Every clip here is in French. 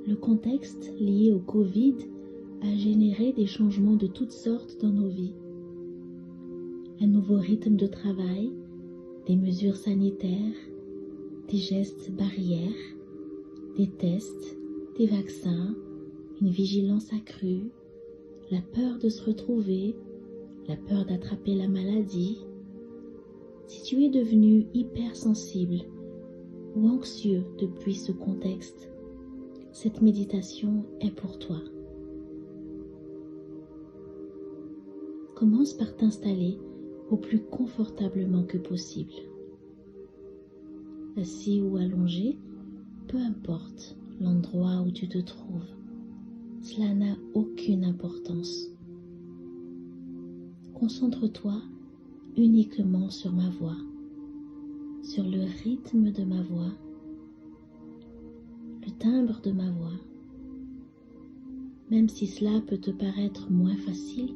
Le contexte lié au Covid a généré des changements de toutes sortes dans nos vies. Un nouveau rythme de travail, des mesures sanitaires, des gestes barrières, des tests, des vaccins, une vigilance accrue, la peur de se retrouver, la peur d'attraper la maladie. Si tu es devenu hypersensible ou anxieux depuis ce contexte, cette méditation est pour toi. Commence par t'installer au plus confortablement que possible. Assis ou allongé, peu importe l'endroit où tu te trouves, cela n'a aucune importance. Concentre-toi uniquement sur ma voix, sur le rythme de ma voix, le timbre de ma voix. Même si cela peut te paraître moins facile,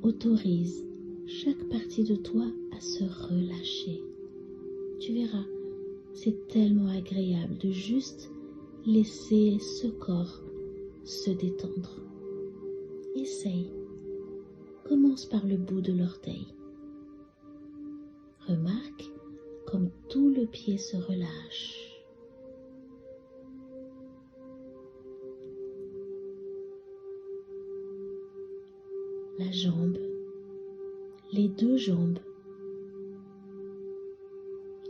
autorise chaque partie de toi à se relâcher. Tu verras, c'est tellement agréable de juste laisser ce corps se détendre. Essaye. Commence par le bout de l'orteil. Remarque comme tout le pied se relâche. La jambe, les deux jambes,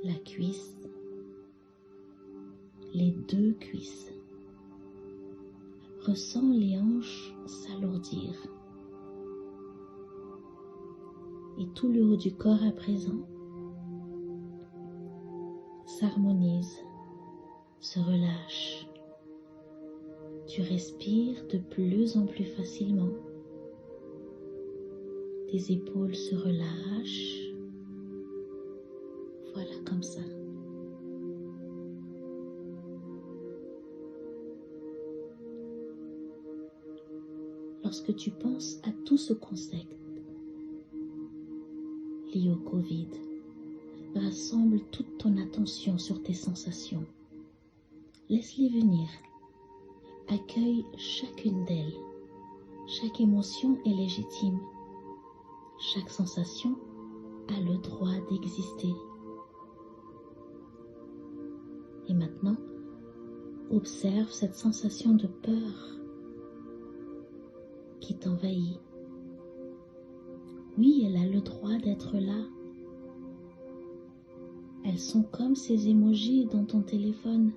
la cuisse, les deux cuisses. Ressens les hanches s'alourdir. Et tout le haut du corps à présent s'harmonise, se relâche. Tu respires de plus en plus facilement. Tes épaules se relâchent. Voilà, comme ça. Lorsque tu penses à tout ce concept lié au Covid, rassemble toute ton attention sur tes sensations. Laisse-les venir. Accueille chacune d'elles. Chaque émotion est légitime. Chaque sensation a le droit d'exister. Et maintenant, observe cette sensation de peur qui t'envahit. Oui, elle a le droit d'être là. Elles sont comme ces émojis dans ton téléphone.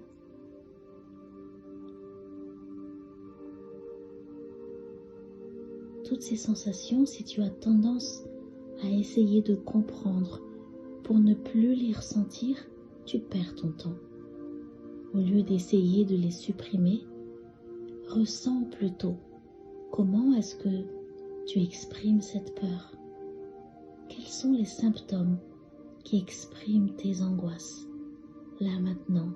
Toutes ces sensations, si tu as tendance à essayer de comprendre pour ne plus les ressentir, tu perds ton temps. Au lieu d'essayer de les supprimer, ressens plutôt comment est-ce que tu exprimes cette peur. Quels sont les symptômes qui expriment tes angoisses, là maintenant?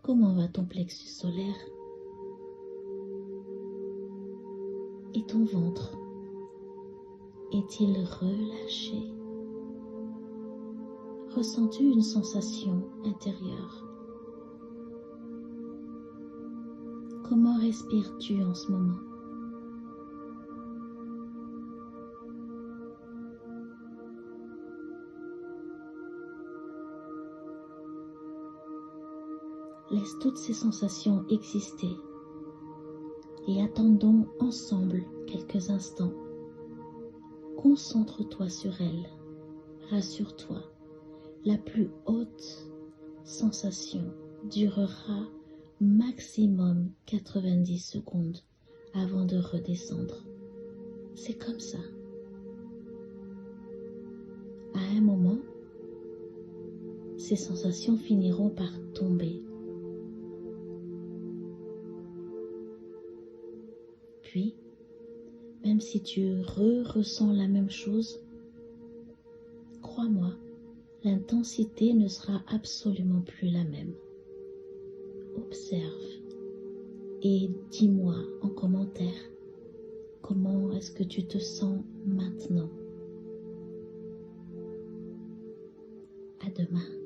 Comment va ton plexus solaire? Et ton ventre? Est-il relâché? Ressens-tu une sensation intérieure? Comment respires-tu en ce moment? Laisse toutes ces sensations exister et attendons ensemble quelques instants. Concentre-toi sur elles, rassure-toi, la plus haute sensation durera maximum 90 secondes avant de redescendre. C'est comme ça. À un moment, ces sensations finiront par tomber. Puis, même si tu ressens la même chose, crois-moi, l'intensité ne sera absolument plus la même. Observe et dis-moi en commentaire comment est-ce que tu te sens maintenant. demain.